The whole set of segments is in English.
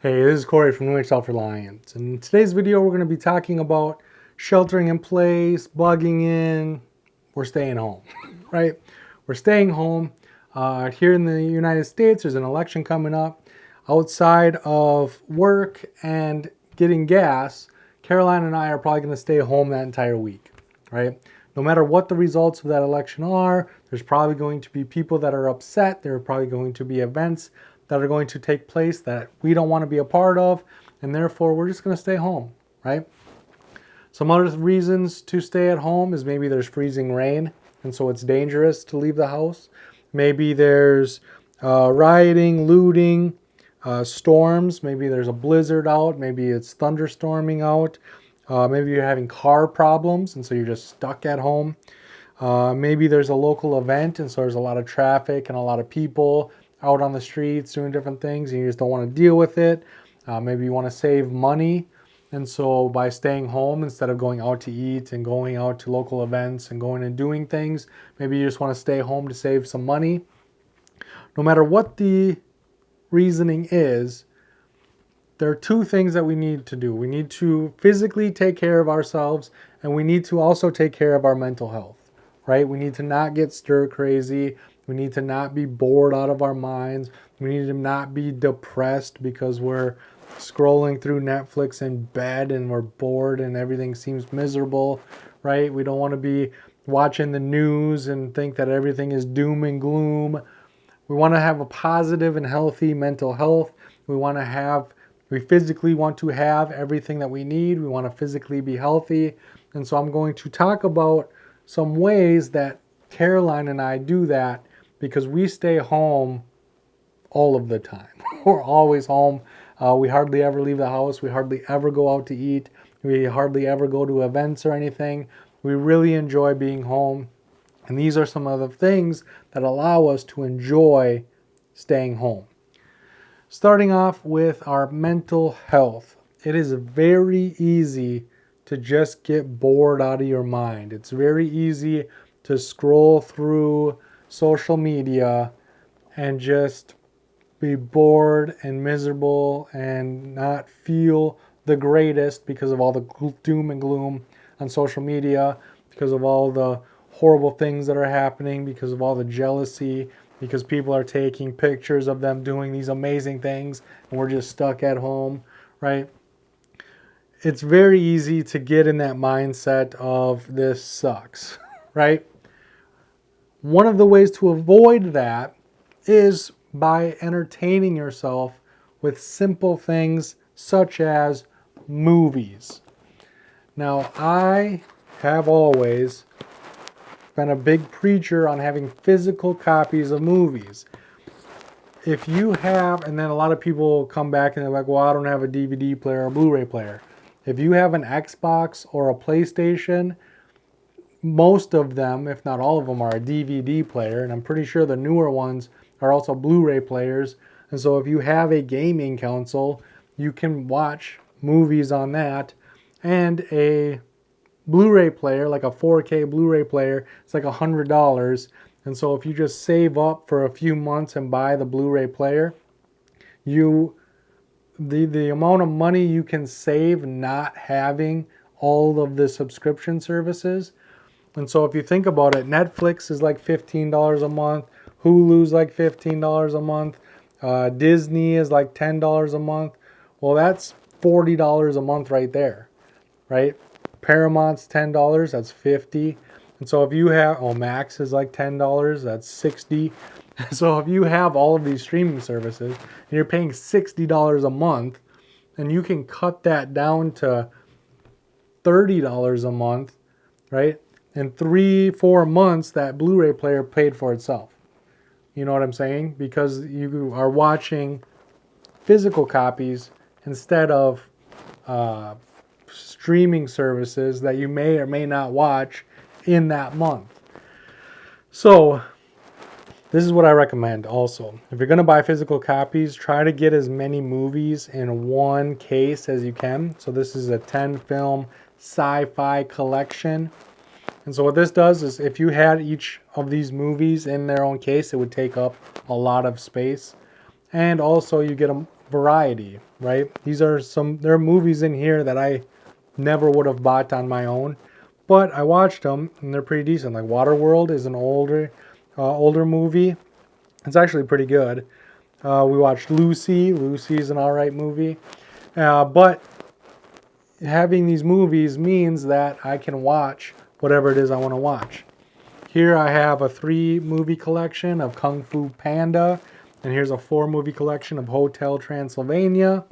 Hey, this is Corey from Reliance. In today's video, we're going to be talking about sheltering in place, bugging in. We're staying home, right? We're staying home. Here in the United States, there's an election coming up. Outside of work and getting gas, Caroline and I are probably going to stay home that entire week, right? No matter what the results of that election are, there's probably going to be people that are upset. There are probably going to be events that are going to take place that we don't want to be a part of, and therefore we're just going to stay home, right? Some other reasons to stay at home is maybe there's freezing rain, and so it's dangerous to leave the house. Maybe there's rioting, looting, storms. Maybe there's a blizzard out. Maybe it's thunderstorming out. Maybe you're having car problems, and so you're just stuck at home. Maybe there's a local event, and so there's a lot of traffic and a lot of people out on the streets doing different things, and you just don't want to deal with it. Maybe you want to save money, and so by staying home instead of going out to eat and going out to local events and going and doing things, maybe you just want to stay home to save some money. No matter what the reasoning is, there are two things that we need to do. We need to physically take care of ourselves, and we need to also take care of our mental health, right? We need to not get stir crazy. We need to not be bored out of our minds. We need to not be depressed because we're scrolling through Netflix in bed and we're bored and everything seems miserable, right? We don't want to be watching the news and think that everything is doom and gloom. We want to have a positive and healthy mental health. We physically want to have everything that we need. We want to physically be healthy. And so I'm going to talk about some ways that Caroline and I do that because we stay home all of the time. We're always home. We hardly ever leave the house. We hardly ever go out to eat. We hardly ever go to events or anything. We really enjoy being home. And these are some of the things that allow us to enjoy staying home. Starting off with our mental health. It is very easy to just get bored out of your mind. It's very easy to scroll through social media and just be bored and miserable and not feel the greatest because of all the doom and gloom on social media, because of all the horrible things that are happening, because of all the jealousy, because people are taking pictures of them doing these amazing things and we're just stuck at home, right? It's very easy to get in that mindset of this sucks, right? One of the ways to avoid that is by entertaining yourself with simple things such as movies. Now, I have always been a big preacher on having physical copies of movies. If you have, and then a lot of people come back and they're like, well, I don't have a DVD player or a Blu-ray player. If you have an Xbox or a PlayStation, most of them, if not all of them, are a DVD player, and I'm pretty sure the newer ones are also Blu-ray players. And so if you have a gaming console, you can watch movies on that, and a Blu-ray player, like a 4K Blu-ray player, it's like $100. And so if you just save up for a few months and buy the Blu-ray player, the amount of money you can save not having all of the subscription services. And so if you think about it, Netflix is like $15 a month, Hulu's like $15 a month, Disney is like $10 a month. Well, that's $40 a month right there, right? Paramount's $10, that's $50. And so if you have, Max is like $10, that's $60. So if you have all of these streaming services and you're paying $60 a month, and you can cut that down to $30 a month, right? In 3-4 months, that Blu-ray player paid for itself. You know what I'm saying? Because you are watching physical copies instead of streaming services that you may or may not watch in that month. So this is what I recommend also. If you're going to buy physical copies, try to get as many movies in one case as you can. So this is a 10-film sci-fi collection. And so what this does is if you had each of these movies in their own case, it would take up a lot of space. And also you get variety, right? There are movies in here that I never would have bought on my own, but I watched them and they're pretty decent. Like Waterworld is an older movie. It's actually pretty good. We watched Lucy. Lucy's an alright movie. But having these movies means that I can watch whatever it is I want to watch. Here I have a 3-movie collection of Kung Fu Panda, and here's a 4-movie collection of Hotel Transylvania.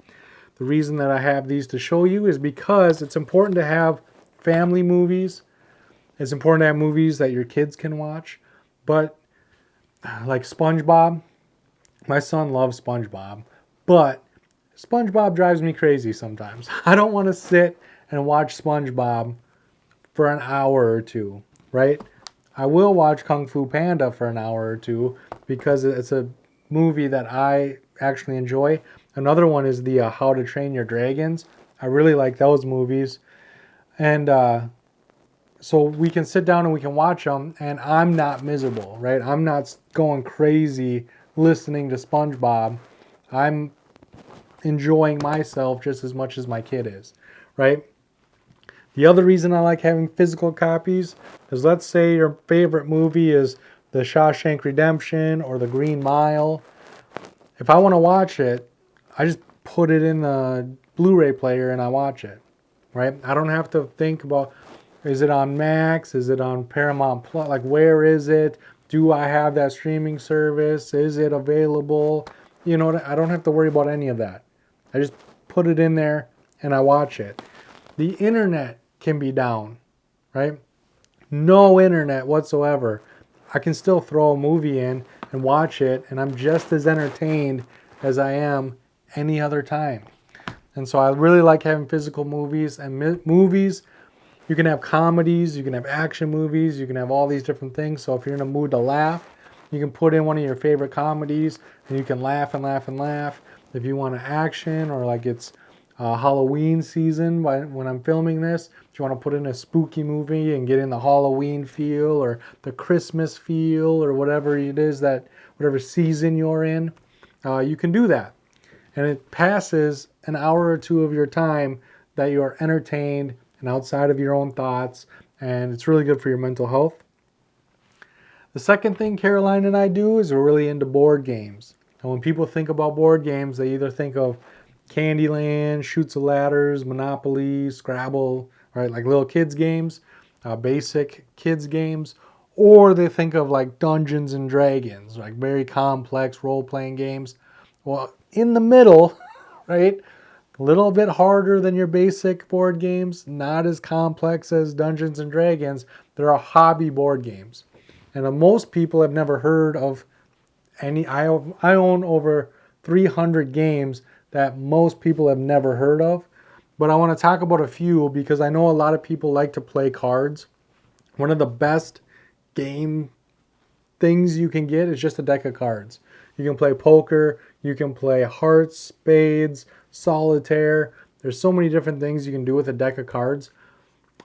The reason that I have these to show you is because it's important to have family movies. It's important to have movies that your kids can watch. But like SpongeBob, my son loves SpongeBob, but SpongeBob drives me crazy sometimes. I don't want to sit and watch SpongeBob for an hour or two, right? I will watch Kung Fu Panda for an hour or two because it's a movie that I actually enjoy. Another one is the How to Train Your Dragons. I really like those movies. And so we can sit down and we can watch them and I'm not miserable, right? I'm not going crazy listening to SpongeBob. I'm enjoying myself just as much as my kid is, right? The other reason I like having physical copies is, let's say your favorite movie is The Shawshank Redemption or The Green Mile. If I want to watch it, I just put it in the Blu-ray player and I watch it, right? I don't have to think about, is it on Max? Is it on Paramount Plus? Like, where is it? Do I have that streaming service? Is it available? You know, I don't have to worry about any of that. I just put it in there and I watch it. The internet can be down, right? No internet whatsoever. I can still throw a movie in and watch it, and I'm just as entertained as I am any other time. And so I really like having physical movies. And movies, you can have comedies, you can have action movies, you can have all these different things. So if you're in a mood to laugh, you can put in one of your favorite comedies and you can laugh and laugh and laugh. If you want an action, or like it's Halloween season when I'm filming this, if you want to put in a spooky movie and get in the Halloween feel or the Christmas feel or whatever it is, that whatever season you're in, you can do that. And it passes an hour or two of your time that you're entertained and outside of your own thoughts, and it's really good for your mental health. The second thing Caroline and I do is we're really into board games. And when people think about board games, they either think of Candyland, Chutes of Ladders, Monopoly, Scrabble, right? Like little kids games, basic kids games, or they think of like Dungeons and Dragons, like very complex role-playing games. Well, in the middle, right? A little bit harder than your basic board games, not as complex as Dungeons and Dragons. There are hobby board games. And most people have never heard of any. I own over 300 games that most people have never heard of. But I want to talk about a few because I know a lot of people like to play cards. One of the best game things you can get is just a deck of cards. You can play poker, you can play hearts, spades, solitaire. There's so many different things you can do with a deck of cards.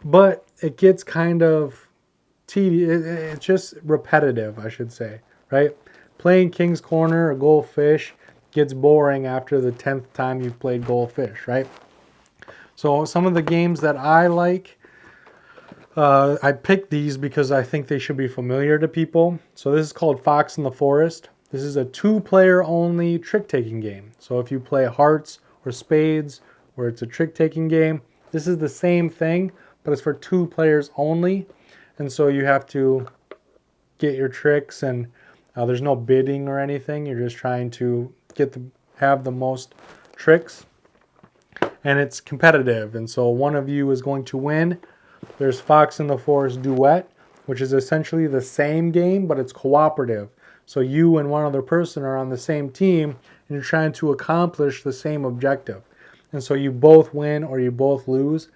But it gets kind of tedious. It's just repetitive, I should say, right? Playing King's Corner or Goldfish gets boring after the 10th time you've played Goldfish, right? So some of the games that I like, I picked these because I think they should be familiar to people. So this is called Fox in the Forest. This is a 2-player only trick-taking game. So if you play hearts or spades, where it's a trick-taking game, this is the same thing, but it's for 2 players only. And so you have to get your tricks, and there's no bidding or anything. You're just trying to have the most tricks. And it's competitive, and so one of you is going to win. There's Fox in the Forest Duet, which is essentially the same game, but it's cooperative. So you and one other person are on the same team, and you're trying to accomplish the same objective. And so you both win or you both lose.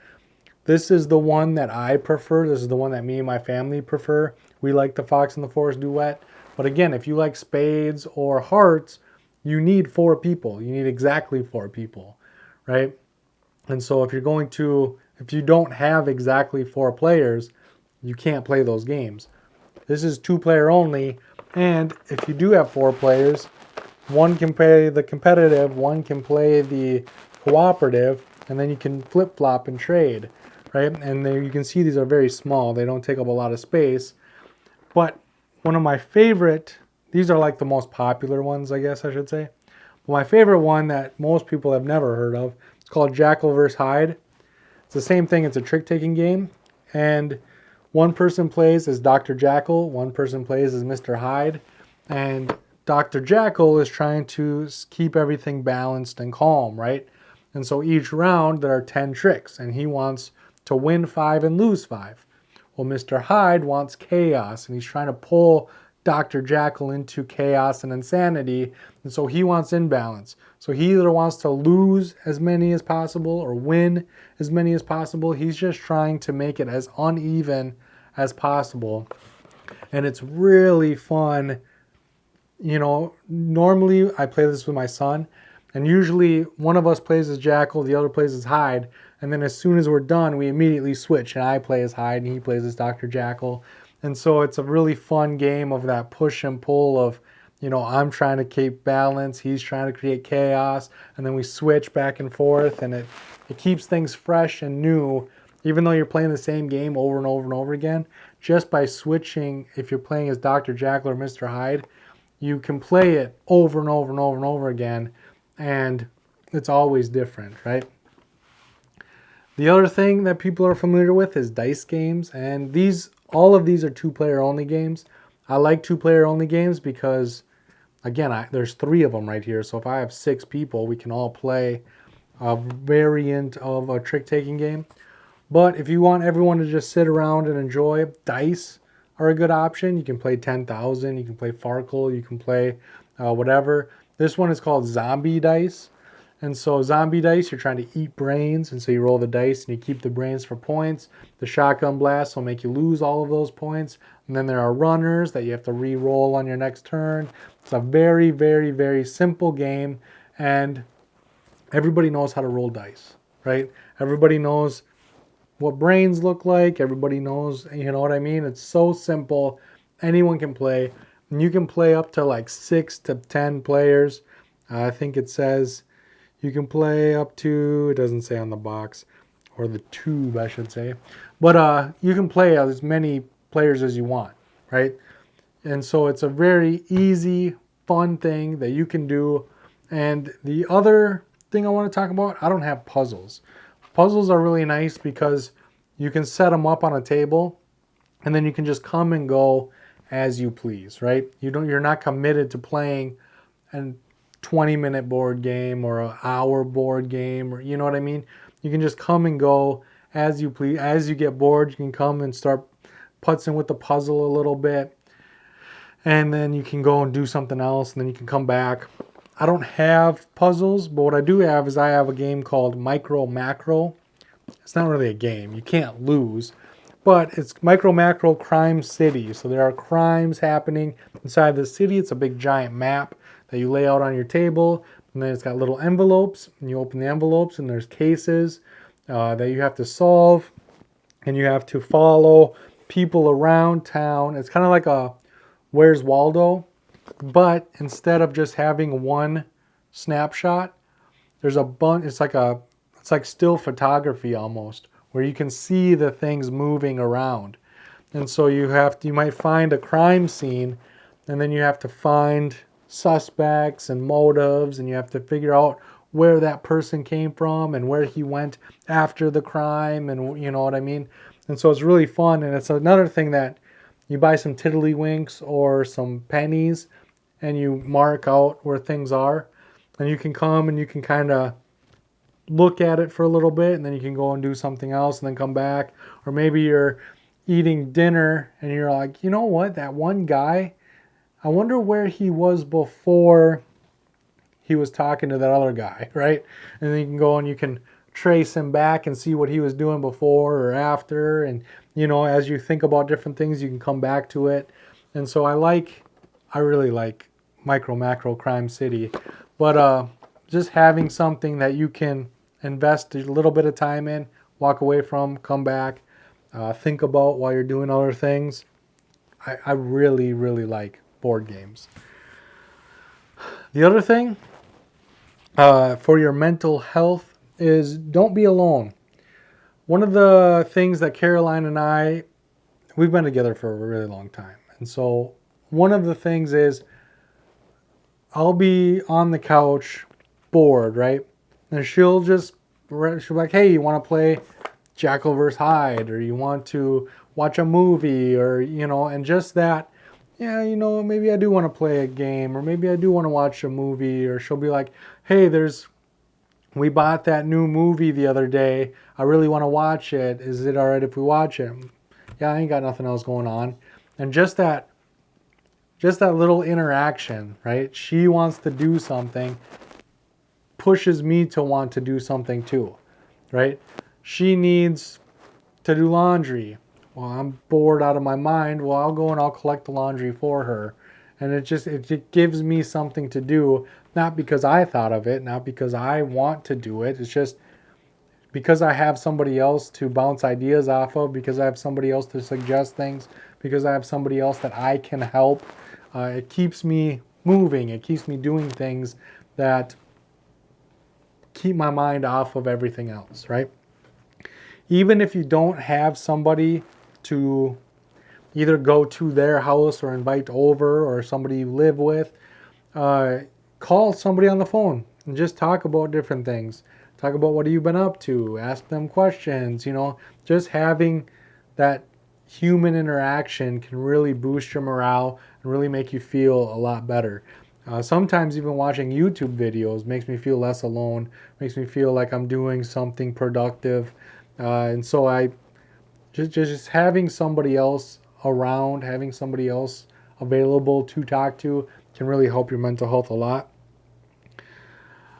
This is the one that I prefer. This is the one that me and my family prefer. We like the Fox in the Forest Duet. But again, if you like spades or hearts, you need 4 people. You need exactly 4 people, right? And so if you don't have exactly 4 players, you can't play those games. This is 2-player only, and if you do have 4 players, One can play the competitive, one can play the cooperative, and then you can flip-flop and trade, right? And there you can see these are very small. They don't take up a lot of space. But one of my favorite, these are like the most popular ones, I guess I should say. But my favorite one that most people have never heard of, it's called Jackal vs. Hyde. It's the same thing. It's a trick-taking game. And one person plays as Dr. Jackal, one person plays as Mr. Hyde. And Dr. Jackal is trying to keep everything balanced and calm, right? And so each round there are 10 tricks, and he wants to win 5 and lose 5. Well, Mr. Hyde wants chaos, and he's trying to pull Dr. Jackal into chaos and insanity, and so he wants imbalance. So he either wants to lose as many as possible or win as many as possible. He's just trying to make it as uneven as possible. And it's really fun. You know, normally I play this with my son, and usually one of us plays as Jackal, the other plays as Hyde, and then as soon as we're done, we immediately switch, and I play as Hyde, and he plays as Dr. Jackal. And so it's a really fun game of that push and pull of, you know, I'm trying to keep balance, he's trying to create chaos, and then we switch back and forth, and it keeps things fresh and new, even though you're playing the same game over and over and over again. Just by switching, if you're playing as Dr. Jackal or Mr. Hyde, you can play it over and over and over and over again, and it's always different, right? The other thing that people are familiar with is dice games, and all of these are two-player only games. I like two-player only games because, again, there's 3 of them right here, so if I have 6 people, we can all play a variant of a trick-taking game. But if you want everyone to just sit around and enjoy, dice are a good option. You can play 10,000, you can play Farkle, you can play whatever. This one is called Zombie Dice. And so Zombie Dice, you're trying to eat brains, and so you roll the dice and you keep the brains for points. The Shotgun Blast will make you lose all of those points. And then there are runners that you have to re-roll on your next turn. It's a very, very, very simple game, and everybody knows how to roll dice, right? Everybody knows what brains look like. Everybody knows, you know what I mean? It's so simple. Anyone can play. And you can play up to like 6 to 10 players. I think it says you can play up to, it doesn't say on the box, or the tube, I should say. But you can play as many players as you want, right? And so it's a very easy, fun thing that you can do. And the other thing I want to talk about, I don't have puzzles. Puzzles are really nice because you can set them up on a table, and then you can just come and go as you please, right? You're not committed to playing a 20-minute board game or an hour board game, or you know what I mean? You can just come and go as you please. As you get bored, you can come and start putzing with the puzzle a little bit, and then you can go and do something else, and then you can come back. I don't have puzzles, but what I do have is I have a game called Micro Macro. It's not really a game. You can't lose. But it's Micro Macro Crime City. So there are crimes happening inside the city. It's a big giant map that you lay out on your table. And then it's got little envelopes. And you open the envelopes and there's cases that you have to solve. And you have to follow people around town. It's kind of like a Where's Waldo? But instead of just having one snapshot, there's a bunch. It's like still photography almost, where you can see the things moving around. And so you might find a crime scene, and then you have to find suspects and motives, and you have to figure out where that person came from and where he went after the crime, and you know what I mean? And so it's really fun, and it's another thing that you buy some tiddlywinks or some pennies, and you mark out where things are, and you can come and you can kind of look at it for a little bit, and then you can go and do something else and then come back. Or maybe you're eating dinner and you're like, you know what, that one guy, I wonder where he was before he was talking to that other guy, right? And then you can go and you can trace him back and see what he was doing before or after, and you know, as you think about different things, you can come back to it. And so I really like Micro Macro Crime City. But just having something that you can invest a little bit of time in, walk away from, come back, think about while you're doing other things. I really, really like board games. The other thing for your mental health is don't be alone. One of the things that Caroline and I, we've been together for a really long time. And so one of the things is I'll be on the couch bored, right? And she'll be like, hey, you want to play Jackal vs. Hyde, or you want to watch a movie, or, and just that, yeah, maybe I do want to play a game, or maybe I do want to watch a movie, or she'll be like, hey, we bought that new movie the other day. I really want to watch it. Is it all right if we watch it? Yeah, I ain't got nothing else going on. And just that little interaction, right? She wants to do something, pushes me to want to do something too, right? She needs to do laundry. Well, I'm bored out of my mind. Well, I'll go and I'll collect the laundry for her. And it gives me something to do, not because I thought of it, not because I want to do it. It's just because I have somebody else to bounce ideas off of, because I have somebody else to suggest things, because I have somebody else that I can help. It keeps me moving. It keeps me doing things that keep my mind off of everything else, right? Even if you don't have somebody to either go to their house or invite over, or somebody you live with, call somebody on the phone and just talk about different things. Talk about what have you been up to. Ask them questions. Just having that human interaction can really boost your morale and really make you feel a lot better. Sometimes even watching YouTube videos makes me feel less alone, makes me feel like I'm doing something productive. And so I just having somebody else around, having somebody else available to talk to can really help your mental health a lot.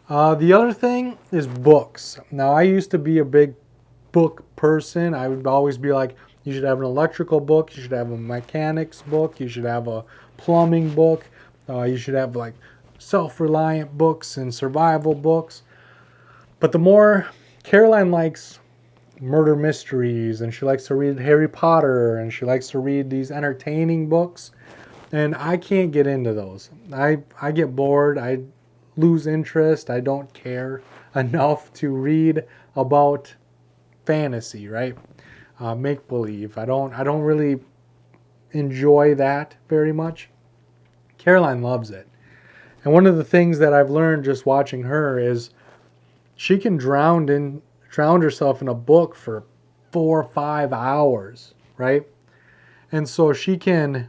The other thing is books. Now, I used to be a big book person. I would always be like, you should have an electrical book, you should have a mechanics book, you should have a plumbing book, you should have like self-reliant books and survival books. But the more Caroline likes murder mysteries, and she likes to read Harry Potter, and she likes to read these entertaining books, and I can't get into those. I get bored. I lose interest. I don't care enough to read about fantasy, right? Make believe. I don't really enjoy that very much. Caroline loves it. And one of the things that I've learned just watching her is she can drown herself in a book for 4 or 5 hours, right? And so she can,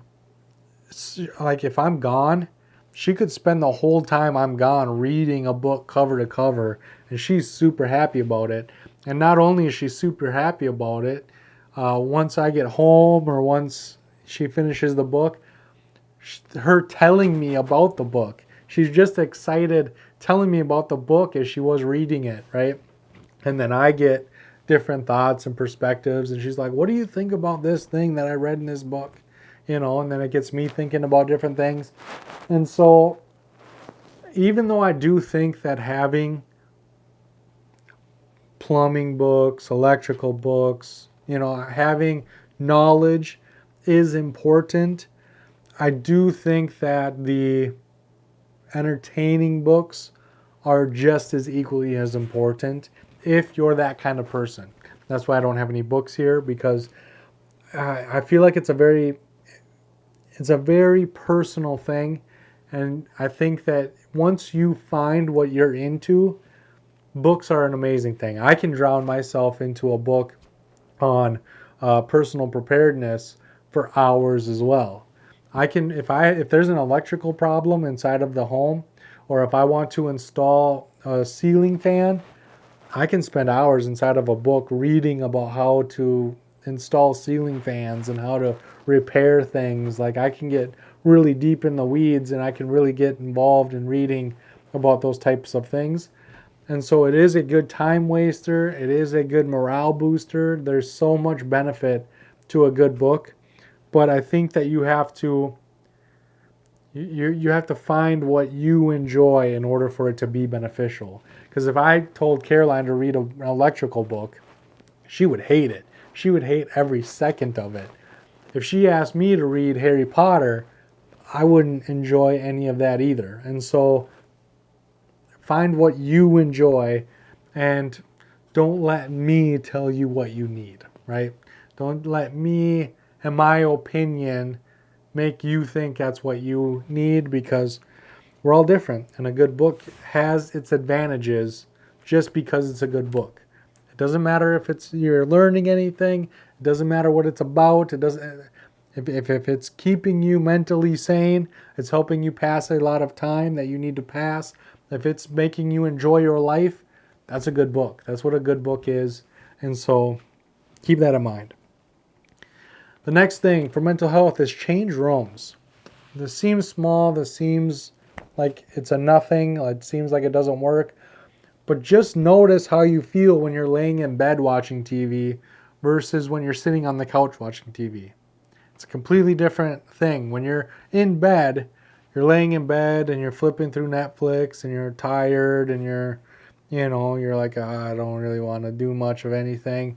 like, if I'm gone, she could spend the whole time I'm gone reading a book cover to cover, and she's super happy about it. And not only is she super happy about it, once I get home or once she finishes the book, her telling me about the book, she's just excited telling me about the book as she was reading it, right? And then I get different thoughts and perspectives, and she's like, what do you think about this thing that I read in this book? And then it gets me thinking about different things. And so even though I do think that having plumbing books, electrical books, having knowledge is important, I do think that the entertaining books are just as equally as important if you're that kind of person. That's why I don't have any books here, because I feel like it's a very personal thing. And I think that once you find what you're into, books are an amazing thing. I can drown myself into a book on personal preparedness for hours as well. I can, if there's an electrical problem inside of the home, or if I want to install a ceiling fan, I can spend hours inside of a book reading about how to install ceiling fans and how to repair things. Like, I can get really deep in the weeds, and I can really get involved in reading about those types of things. And so it is a good time waster. It is a good morale booster. There's so much benefit to a good book. But I think that you have to find what you enjoy in order for it to be beneficial. Because if I told Caroline to read an electrical book, she would hate it. She would hate every second of it. If she asked me to read Harry Potter, I wouldn't enjoy any of that either. And so Find what you enjoy, and don't let me tell you what you need, right? Don't let me and my opinion make you think that's what you need, because we're all different, and a good book has its advantages just because it's a good book. It doesn't matter if you're learning anything. It doesn't matter what it's about. It doesn't. If it's keeping you mentally sane, it's helping you pass a lot of time that you need to pass. If it's making you enjoy your life, that's a good book. That's what a good book is. And so keep that in mind. The next thing for mental health is change rooms. This seems small. This seems like it's a nothing. It seems like it doesn't work. But just notice how you feel when you're laying in bed watching TV versus when you're sitting on the couch watching TV. It's a completely different thing. When you're in bed, you're laying in bed and you're flipping through Netflix and you're tired and you're like, I don't really want to do much of anything.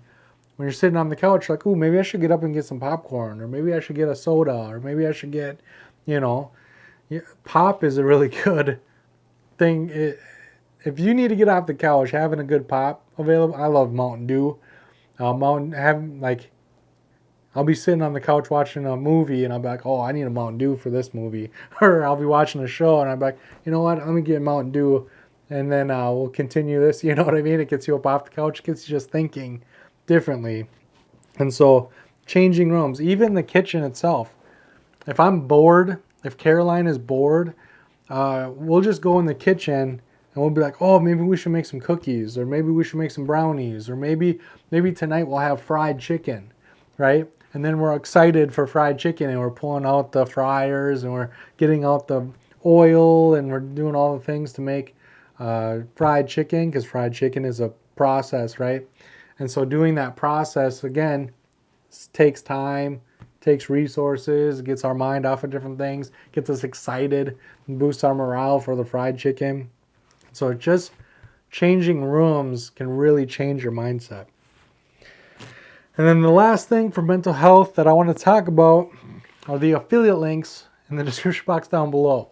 When you're sitting on the couch, you're like, ooh, maybe I should get up and get some popcorn, or maybe I should get a soda, or maybe I should get, pop is a really good thing. If you need to get off the couch, having a good pop available. I love Mountain Dew. I'll be sitting on the couch watching a movie and I'll be like, oh, I need a Mountain Dew for this movie. Or I'll be watching a show and I'll be like, you know what, let me get Mountain Dew and then we'll continue this. You know what I mean? It gets you up off the couch, it gets you just thinking differently. And so changing rooms, even the kitchen itself. If I'm bored, if Caroline is bored, we'll just go in the kitchen and we'll be like, oh, maybe we should make some cookies, or maybe we should make some brownies, or maybe tonight we'll have fried chicken, right? And then we're excited for fried chicken and we're pulling out the fryers and we're getting out the oil and we're doing all the things to make fried chicken, because fried chicken is a process, right? And so doing that process, again, takes time, takes resources, gets our mind off of different things, gets us excited, and boosts our morale for the fried chicken. So just changing rooms can really change your mindset. And then the last thing for mental health that I want to talk about are the affiliate links in the description box down below.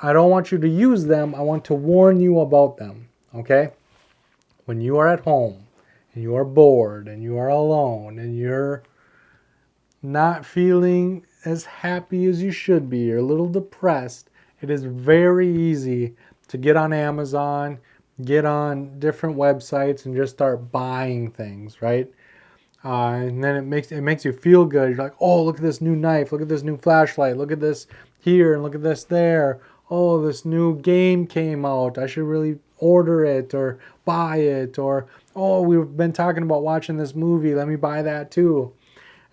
I don't want you to use them. I want to warn you about them, okay? When you are at home and you are bored and you are alone and you're not feeling as happy as you should be, you're a little depressed, it is very easy to get on Amazon, get on different websites and just start buying things, right? And then it makes you feel good. You're like, oh, look at this new knife, look at this new flashlight, look at this here and look at this there. Oh, this new game came out, I should really order it or buy it. Or, oh, we've been talking about watching this movie, let me buy that too.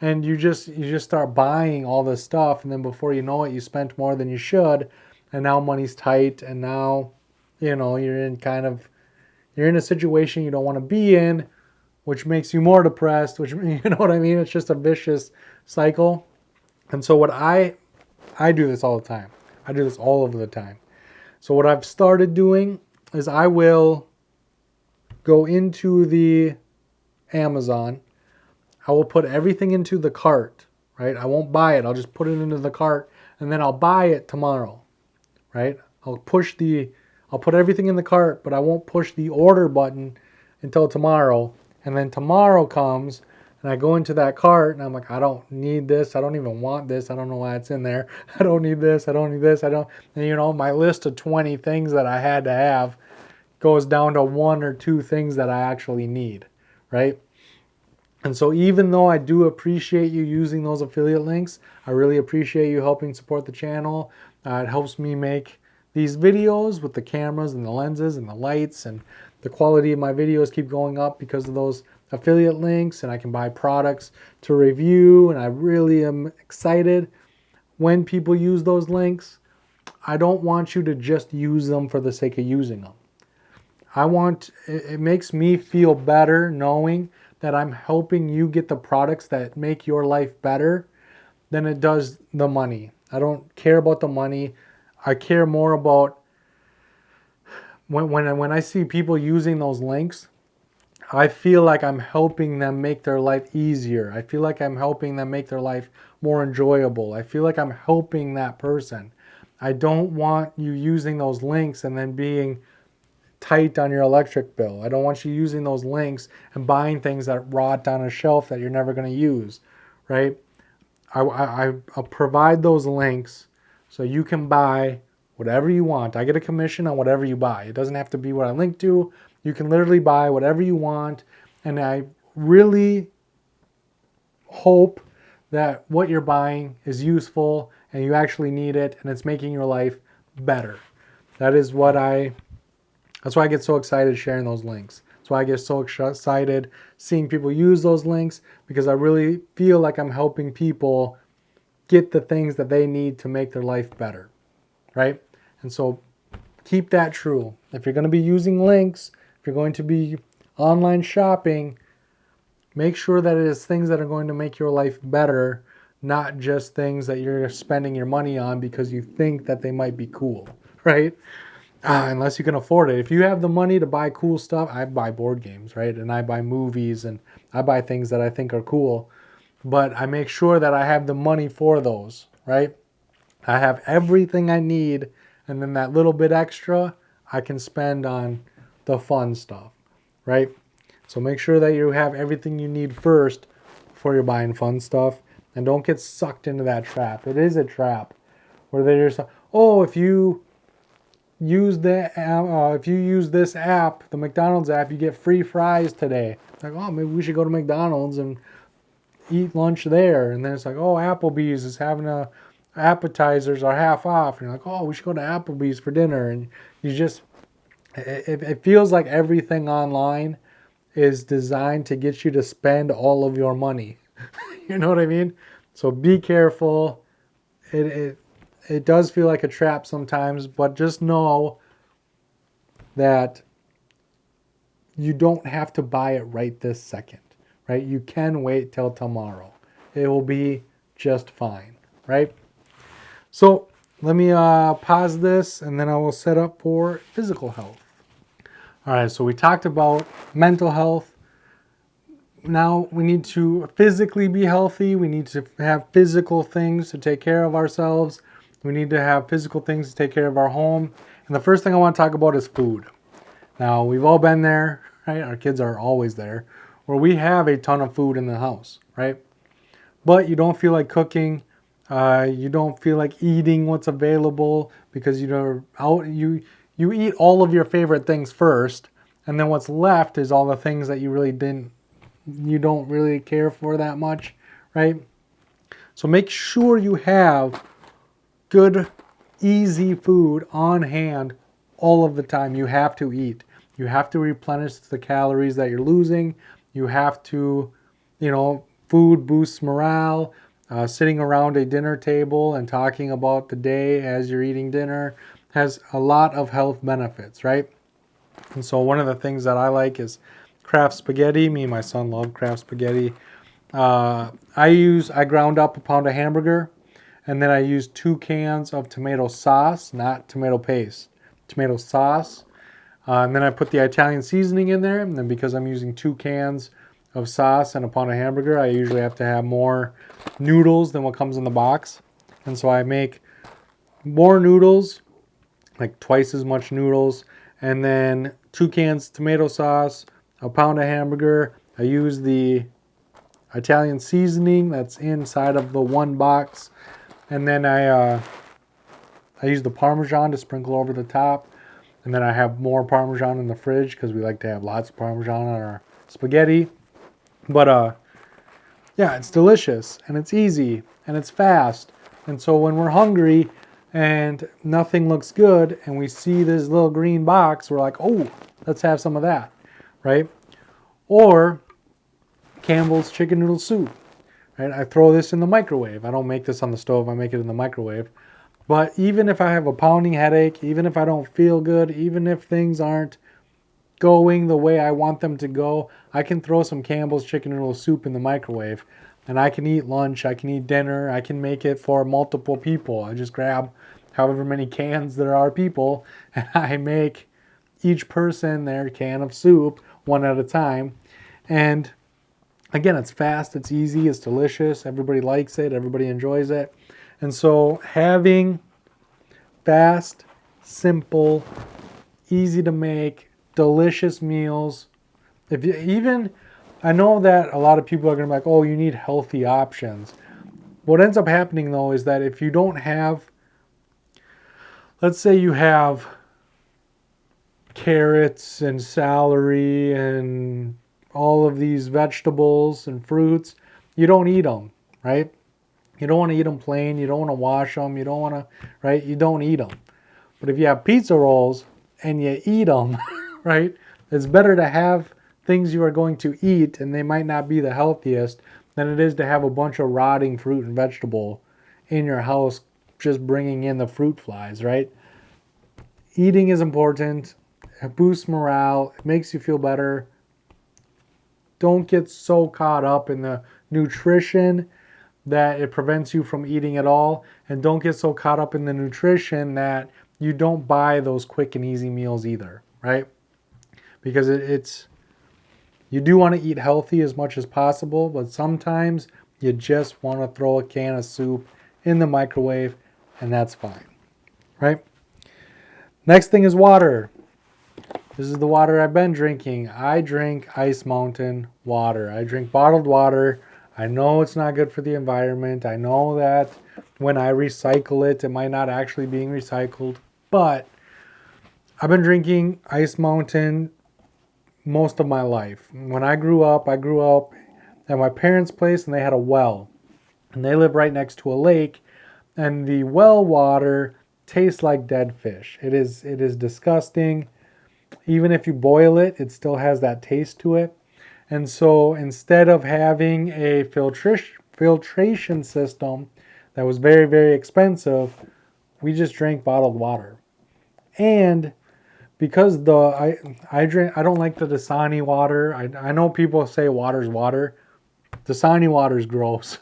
And you just start buying all this stuff, and then before you know it, you spent more than you should, and now money's tight, and now you're in a situation you don't want to be in, which makes you more depressed, which, you know what I mean? It's just a vicious cycle. And so I do this all the time. I do this all of the time. So what I've started doing is I will go into the Amazon. I will put everything into the cart, right? I won't buy it. I'll just put it into the cart and then I'll buy it tomorrow, right? I'll put everything in the cart, but I won't push the order button until tomorrow. And then tomorrow comes and I go into that cart and I'm like, I don't need this. I don't even want this. I don't know why it's in there. I don't need this. I don't need this. And my list of 20 things that I had to have goes down to 1 or 2 things that I actually need, right? And so even though I do appreciate you using those affiliate links, I really appreciate you helping support the channel. It helps me make these videos with the cameras and the lenses and the lights, and the quality of my videos keep going up because of those affiliate links, and I can buy products to review, and I really am excited when people use those links. I don't want you to just use them for the sake of using them. It makes me feel better knowing that I'm helping you get the products that make your life better than it does the money. I don't care about the money. I care more about when I see people using those links, I feel like I'm helping them make their life easier. I feel like I'm helping them make their life more enjoyable. I feel like I'm helping that person. I don't want you using those links and then being tight on your electric bill. I don't want you using those links and buying things that rot on a shelf that you're never going to use, right? I'll provide those links so you can buy whatever you want. I get a commission on whatever you buy. It doesn't have to be what I link to. You can literally buy whatever you want. And I really hope that what you're buying is useful and you actually need it and it's making your life better. That's why I get so excited sharing those links. That's why I get so excited seeing people use those links, because I really feel like I'm helping people get the things that they need to make their life better, right? And so keep that true. If you're going to be using links, if you're going to be online shopping, make sure that it is things that are going to make your life better, not just things that you're spending your money on because you think that they might be cool, right? Unless you can afford it. If you have the money to buy cool stuff, I buy board games, right? And I buy movies and I buy things that I think are cool. But I make sure that I have the money for those, right? I have everything I need, and then that little bit extra I can spend on the fun stuff, right? So make sure that you have everything you need first before you're buying fun stuff, and don't get sucked into that trap. It is a trap where they're just, oh, if you use this app, the McDonald's app, you get free fries today. It's like, oh, maybe we should go to McDonald's and eat lunch there. And then it's like, oh, Applebee's is having appetizers are half off. And you're like, oh, we should go to Applebee's for dinner. And you just, it feels like everything online is designed to get you to spend all of your money. You know what I mean? So be careful. It does feel like a trap sometimes, but just know that you don't have to buy it right this second, right? You can wait till tomorrow. It will be just fine, right? So let me pause this and then I will set up for physical health. All right, so we talked about mental health. Now we need to physically be healthy. We need to have physical things to take care of ourselves. We need to have physical things to take care of our home. And the first thing I want to talk about is food. Now, we've all been there, right? Our kids are always there, where we have a ton of food in the house, right? But you don't feel like cooking. You don't feel like eating what's available because you eat all of your favorite things first, and then what's left is all the things that you don't really care for that much, right? So make sure you have good, easy food on hand all of the time. You have to eat. You have to replenish the calories that you're losing. You have to, food boosts morale. Sitting around a dinner table and talking about the day as you're eating dinner has a lot of health benefits, right? And so one of the things that I like is Kraft spaghetti. Me and my son love Kraft spaghetti. I ground up a pound of hamburger, and then I use 2 cans of tomato sauce, not tomato paste, tomato sauce. And then I put the Italian seasoning in there. And then because I'm using 2 cans of sauce and a pound of hamburger, I usually have to have more noodles than what comes in the box. And so I make more noodles, like twice as much noodles. And then 2 cans tomato sauce, a pound of hamburger. I use the Italian seasoning that's inside of the one box. And then I use the Parmesan to sprinkle over the top. And then I have more Parmesan in the fridge because we like to have lots of Parmesan on our spaghetti. But yeah, it's delicious and it's easy and it's fast. And so when we're hungry and nothing looks good and we see this little green box, we're like, oh, let's have some of that, right? Or Campbell's chicken noodle soup. Right? I throw this in the microwave. I don't make this on the stove. I make it in the microwave. But even if I have a pounding headache, even if I don't feel good, even if things aren't going the way I want them to go, I can throw some Campbell's chicken noodle soup in the microwave and I can eat lunch, I can eat dinner, I can make it for multiple people. I just grab however many cans there are people and I make each person their can of soup one at a time. And again, it's fast, it's easy, it's delicious, everybody likes it, everybody enjoys it. And so having fast, simple, easy to make, delicious meals. If you even, I know that a lot of people are going to be like, oh, you need healthy options. What ends up happening though is that if you don't have, let's say you have carrots and celery and all of these vegetables and fruits, you don't eat them, right? You don't want to eat them plain. You don't want to wash them. You don't want to, right? You don't eat them. But if you have pizza rolls and you eat them, right? It's better to have things you are going to eat, and they might not be the healthiest, than it is to have a bunch of rotting fruit and vegetable in your house just bringing in the fruit flies, right? Eating is important. It boosts morale. It makes you feel better. Don't get so caught up in the nutrition that it prevents you from eating at all. And don't get so caught up in the nutrition that you don't buy those quick and easy meals either, right? Because you do want to eat healthy as much as possible, but sometimes you just want to throw a can of soup in the microwave, and that's fine, right? Next thing is water. This is the water I've been drinking. I drink Ice Mountain water. I drink bottled water. I know it's not good for the environment. I know that when I recycle it, it might not actually being recycled, but I've been drinking Ice Mountain most of my life. When I grew up at my parents' place, and they had a well, and they live right next to a lake, and the well water tastes like dead fish. It is disgusting. Even if you boil it, it still has that taste to it. And so instead of having a filtration system that was very, very expensive, we just drank bottled water. And because I don't like the Dasani water. I know people say water's water. Dasani water is gross.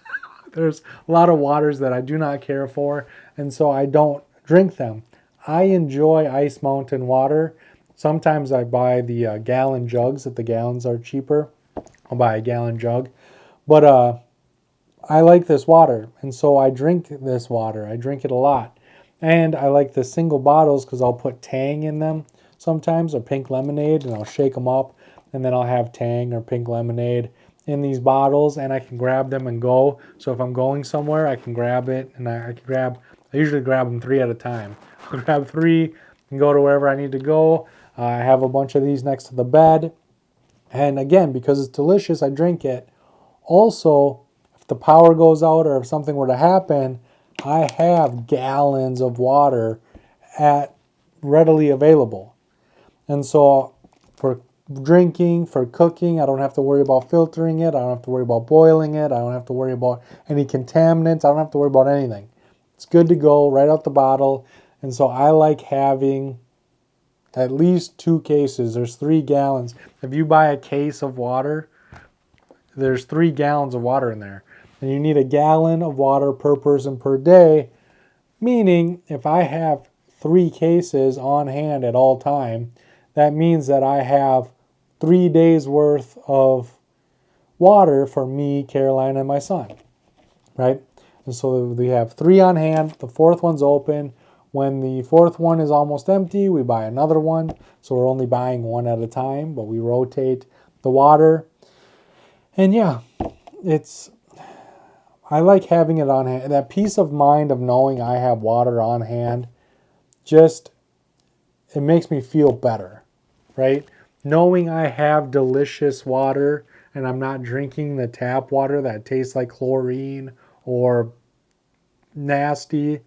There's a lot of waters that I do not care for, and so I don't drink them. I enjoy Ice Mountain water. Sometimes I buy the gallon jugs if the gallons are cheaper. I'll buy a gallon jug. But I like this water, and so I drink this water. I drink it a lot. And I like the single bottles because I'll put Tang in them sometimes, or pink lemonade, and I'll shake them up, and then I'll have Tang or pink lemonade in these bottles, and I can grab them and go. So if I'm going somewhere, I can grab it, and I usually grab them 3 at a time. I'll grab 3 and go to wherever I need to go. I have a bunch of these next to the bed. And again, because it's delicious, I drink it. Also, if the power goes out or if something were to happen, I have gallons of water readily available. And so for drinking, for cooking, I don't have to worry about filtering it. I don't have to worry about boiling it. I don't have to worry about any contaminants. I don't have to worry about anything. It's good to go right out the bottle. And so I like having at least 2 cases. There's 3 gallons. If you buy a case of water, there's 3 gallons of water in there. And you need a gallon of water per person per day, meaning if I have 3 cases on hand at all time, that means that I have 3 days worth of water for me, Caroline, and my son, right? And so we have 3 on hand. The 4th one's open. When the 4th one is almost empty, we buy another one. So we're only buying 1 at a time, but we rotate the water. And yeah, I like having it on hand. That peace of mind of knowing I have water on hand, it makes me feel better, right? Knowing I have delicious water and I'm not drinking the tap water that tastes like chlorine or nasty.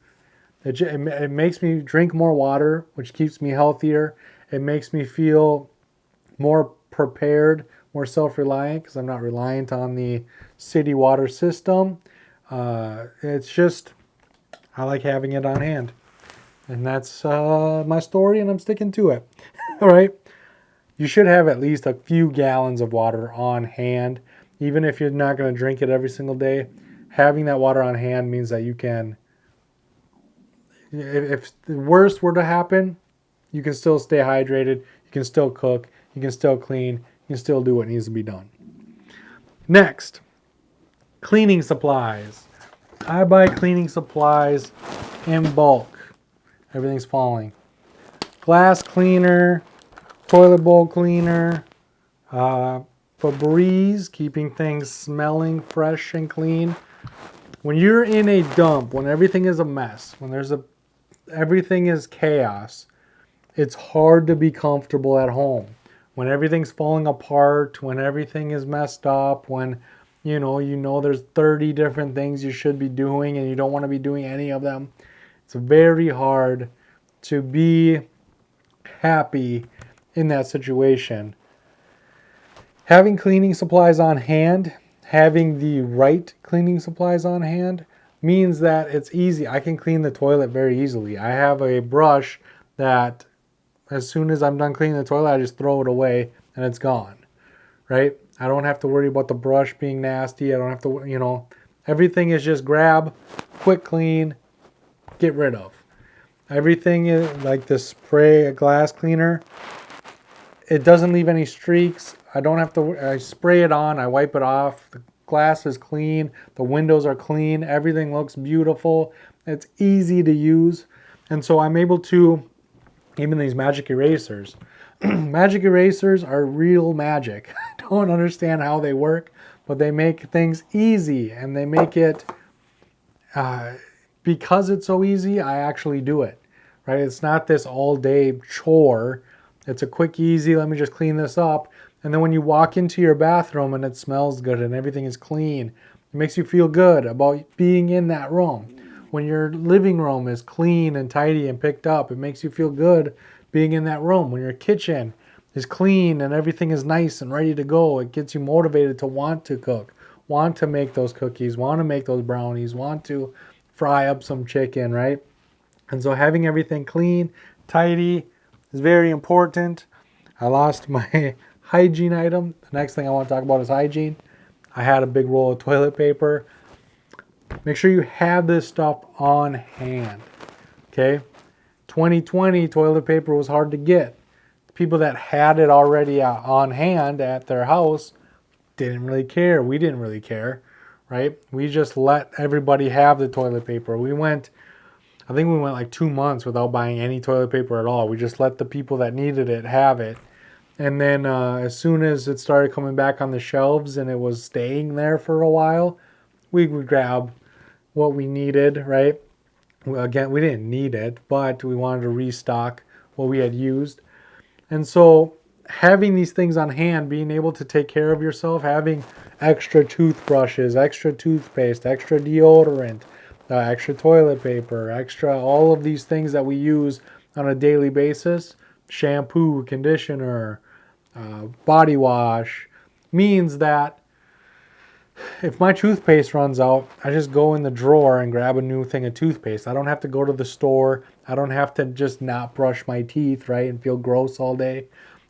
It makes me drink more water, which keeps me healthier. It makes me feel more prepared, more self-reliant, because I'm not reliant on the city water system. It's just, I like having it on hand. And that's my story, and I'm sticking to it. All right. You should have at least a few gallons of water on hand. Even if you're not going to drink it every single day, having that water on hand means that you can, if the worst were to happen, you can still stay hydrated, you can still cook, you can still clean, you can still do what needs to be done. Next, cleaning supplies. I buy cleaning supplies in bulk. Everything's falling. Glass cleaner, toilet bowl cleaner, Febreze, keeping things smelling fresh and clean. When you're in a dump, when everything is a mess, when everything is chaos, it's hard to be comfortable at home. When everything's falling apart, when everything is messed up, when you know there's 30 different things you should be doing and you don't want to be doing any of them, it's very hard to be happy in that situation. Having cleaning supplies on hand, having the right cleaning supplies on hand, means that it's easy. I can clean the toilet very easily. I have a brush that as soon as I'm done cleaning the toilet, I just throw it away and it's gone, right? I don't have to worry about the brush being nasty. I don't have to, everything is just grab, quick clean, get rid of. Everything is like this spray, a glass cleaner. It doesn't leave any streaks. I don't have to, I spray it on, I wipe it off. The glass is clean. The windows are clean. Everything looks beautiful. It's easy to use. And so I'm able to, even these magic erasers. Magic erasers are real magic. I don't understand how they work, but they make things easy, and they make it, because it's so easy, I actually do it, right? It's not this all day chore. It's a quick, easy, let me just clean this up. And then when you walk into your bathroom and it smells good and everything is clean, it makes you feel good about being in that room. When your living room is clean and tidy and picked up, it makes you feel good being in that room. When your kitchen is clean and everything is nice and ready to go, it gets you motivated to want to cook, want to make those cookies, want to make those brownies, want to fry up some chicken, right? And so having everything clean, tidy is very important. I lost my hygiene item. The next thing I want to talk about is hygiene. I had a big roll of toilet paper. Make sure you have this stuff on hand, okay? 2020 toilet paper was hard to get. The people that had it already on hand at their house didn't really care. We didn't really care, right? We just let everybody have the toilet paper. I think we went like 2 months without buying any toilet paper at all. We just let the people that needed it have it. And then as soon as it started coming back on the shelves and it was staying there for a while, we would grab what we needed, right? Again, we didn't need it, but we wanted to restock what we had used. And so having these things on hand, being able to take care of yourself, having extra toothbrushes, extra toothpaste, extra deodorant, extra toilet paper, extra all of these things that we use on a daily basis, shampoo, conditioner, body wash, means that if my toothpaste runs out, I just go in the drawer and grab a new thing of toothpaste. I don't have to go to the store. I don't have to just not brush my teeth, right, and feel gross all day.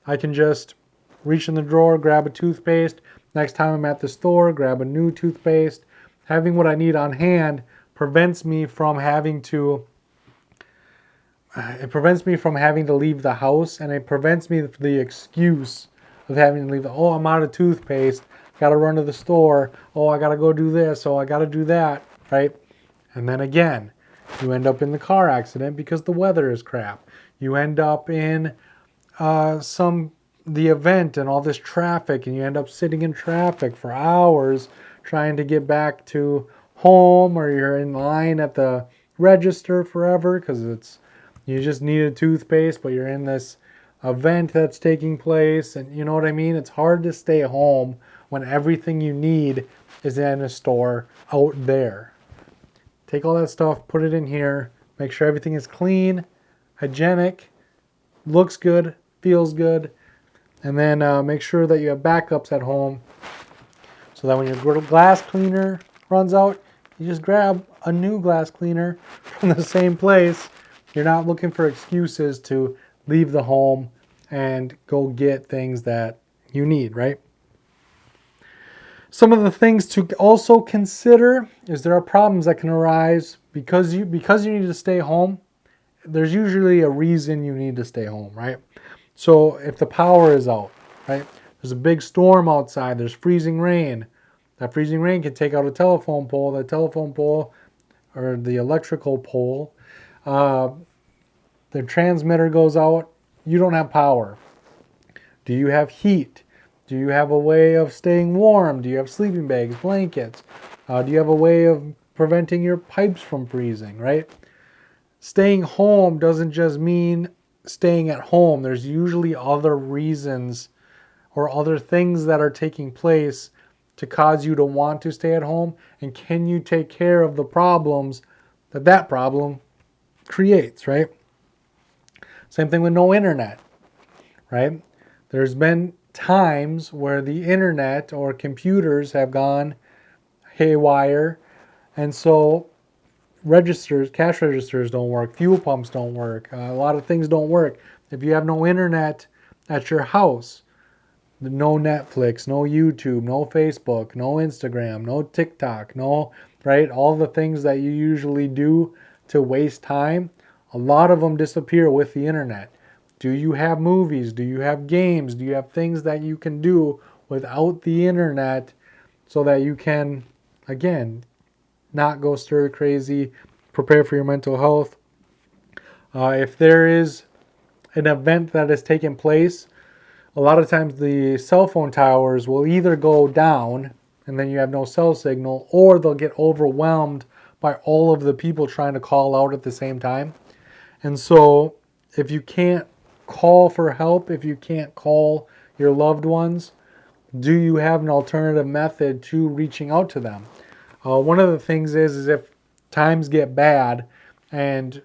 I can just reach in the drawer, grab a toothpaste. Next time I'm at the store, grab a new toothpaste. Having what I need on hand prevents me from having to leave the house, and it prevents me from the excuse of having to leave. I'm out of toothpaste. Got to run to the store. I got to go do this. I got to do that, right? And then again, you end up in the car accident because the weather is crap. You end up in the event and all this traffic, and you end up sitting in traffic for hours trying to get back to home, or you're in line at the register forever because you just needed toothpaste, but you're in this event that's taking place, and you know what I mean? It's hard to stay home when everything you need is in a store out there. Take all that stuff, put it in here, make sure everything is clean, hygienic, looks good, feels good, and then make sure that you have backups at home so that when your glass cleaner runs out, you just grab a new glass cleaner from the same place. You're not looking for excuses to leave the home and go get things that you need, right? Some of the things to also consider is there are problems that can arise because you need to stay home. There's usually a reason you need to stay home, right? So if the power is out, right? There's a big storm outside. There's freezing rain. That freezing rain can take out a telephone pole. The telephone pole or the electrical pole, the transmitter goes out. You don't have power. Do you have heat? Do you have a way of staying warm? Do you have sleeping bags, blankets? Do you have a way of preventing your pipes from freezing, right? Staying home doesn't just mean staying at home. There's usually other reasons or other things that are taking place to cause you to want to stay at home. And can you take care of the problems that problem creates, right? Same thing with no internet, right? There's been times where the internet or computers have gone haywire, and so cash registers don't work, fuel pumps don't work, a lot of things don't work. If you have no internet at your house, no Netflix, no YouTube, no Facebook, no Instagram, no TikTok, no, right? All the things that you usually do to waste time, a lot of them disappear with the internet. Do you have movies? Do you have games? Do you have things that you can do without the internet so that you can, again, not go stir crazy, prepare for your mental health? If there is an event that has taken place, a lot of times the cell phone towers will either go down and then you have no cell signal, or they'll get overwhelmed by all of the people trying to call out at the same time. And so if you can't call for help, if you can't call your loved ones, do you have an alternative method to reaching out to them? One of the things is if times get bad and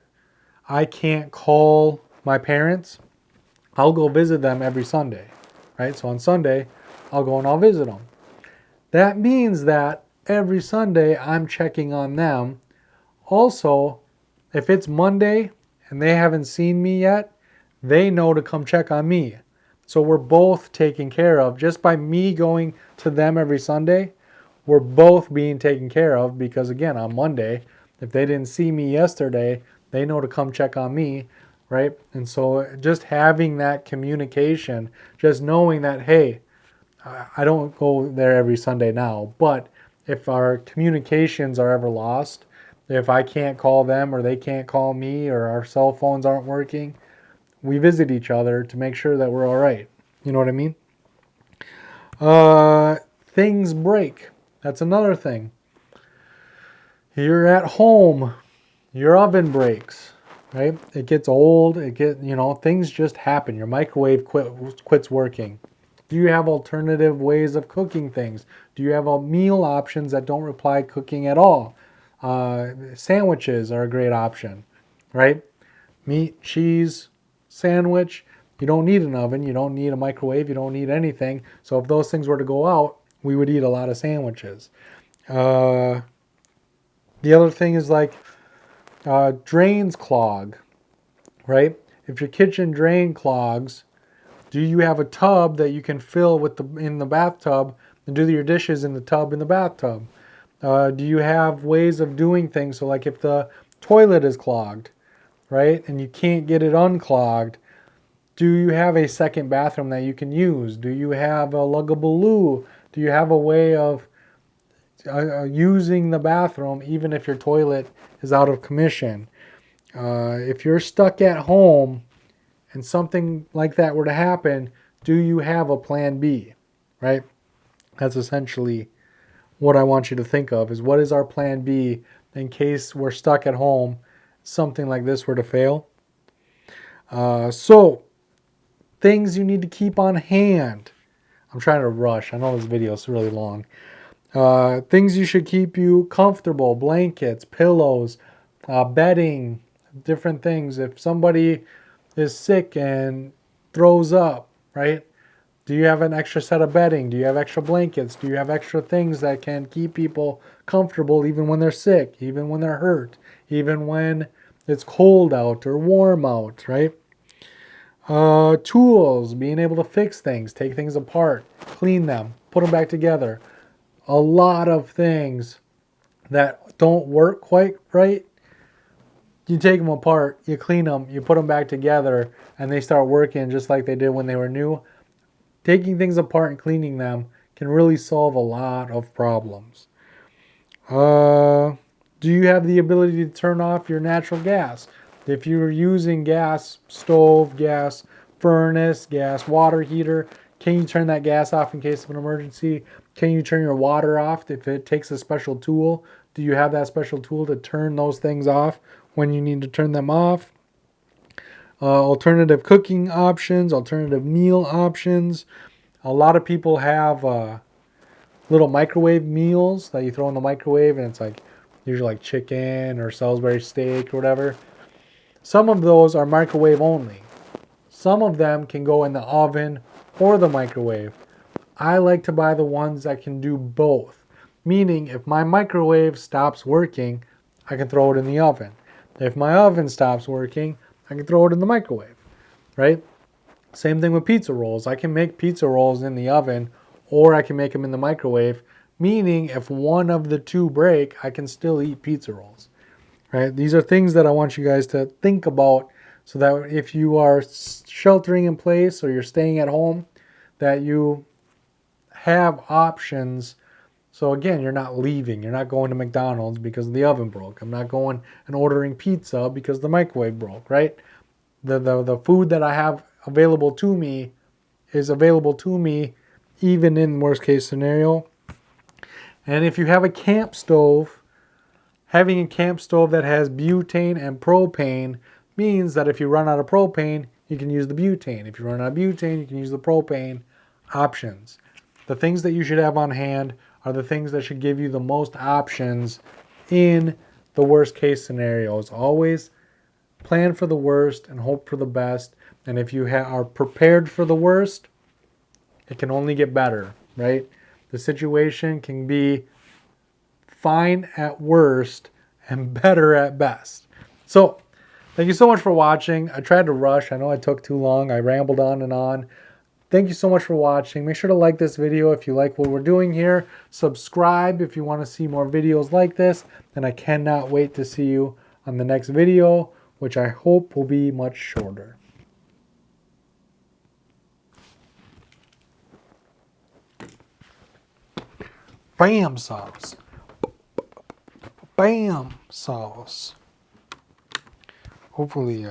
I can't call my parents, I'll go visit them every Sunday, right? So on Sunday, I'll go and I'll visit them. That means that every Sunday I'm checking on them. Also, if it's Monday and they haven't seen me yet, they know to come check on me. So we're both taken care of. Just by me going to them every Sunday, we're both being taken care of, because again, on Monday, if they didn't see me yesterday, they know to come check on me, right? And so just having that communication, just knowing that, hey, I don't go there every Sunday now, but if our communications are ever lost, if I can't call them or they can't call me or our cell phones aren't working, we visit each other to make sure that we're all right. You know what I mean? Things break. That's another thing. You're at home, your oven breaks, right? It gets old, things just happen. Your microwave quits working. Do you have alternative ways of cooking things? Do you have meal options that don't require cooking at all? Sandwiches are a great option, right? Meat, cheese, sandwich. You don't need an oven. You don't need a microwave. You don't need anything. So if those things were to go out, we would eat a lot of sandwiches. The other thing is like drains clog, right? If your kitchen drain clogs, do you have a tub that you can fill in the bathtub and do your dishes in the tub in the bathtub? Do you have ways of doing things? So like if the toilet is clogged, right, and you can't get it unclogged, do you have a second bathroom that you can use? Do you have a luggable loo? Do you have a way of using the bathroom even if your toilet is out of commission? If you're stuck at home and something like that were to happen, do you have a plan B, right? That's essentially what I want you to think of, is what is our plan B in case we're stuck at home, something like this were to fail. So things you need to keep on hand. I'm trying to rush. I know this video is really long. Things you should keep you comfortable: blankets, pillows, bedding, different things. If somebody is sick and throws up, right? Do you have an extra set of bedding? Do you have extra blankets? Do you have extra things that can keep people comfortable even when they're sick, even when they're hurt, even when it's cold out or warm out, right? Tools, being able to fix things, take things apart, clean them, put them back together. A lot of things that don't work quite right, you take them apart, you clean them, you put them back together, and they start working just like they did when they were new. Taking things apart and cleaning them can really solve a lot of problems. Do you have the ability to turn off your natural gas? If you're using gas stove, gas furnace, gas water heater. Can you turn that gas off in case of an emergency? Can you turn your water off if it takes a special tool? Do you have that special tool to turn those things off when you need to turn them off? Alternative cooking options, alternative meal options. A lot of people have little microwave meals that you throw in the microwave, and it's like usually like chicken or Salisbury steak or whatever. Some of those are microwave only. Some of them can go in the oven or the microwave. I like to buy the ones that can do both. Meaning if my microwave stops working, I can throw it in the oven. If my oven stops working, I can throw it in the microwave, right? Same thing with pizza rolls. I can make pizza rolls in the oven or I can make them in the microwave. Meaning if one of the two break, I can still eat pizza rolls, right? These are things that I want you guys to think about so that if you are sheltering in place or you're staying at home, that you have options. So again, you're not leaving. You're not going to McDonald's because the oven broke. I'm not going and ordering pizza because the microwave broke, right? The food that I have available to me is available to me even in worst case scenario. And if you have a camp stove, having a camp stove that has butane and propane means that if you run out of propane, you can use the butane. If you run out of butane, you can use the propane options. The things that you should have on hand are the things that should give you the most options in the worst case scenarios. Always plan for the worst and hope for the best. And if you are prepared for the worst, it can only get better, right? The situation can be fine at worst and better at best. So, thank you so much for watching. I tried to rush. I know I took too long. I rambled on and on. Thank you so much for watching. Make sure to like this video if you like what we're doing here. Subscribe if you want to see more videos like this. And I cannot wait to see you on the next video, which I hope will be much shorter. Bam sauce. Bam sauce. Hopefully,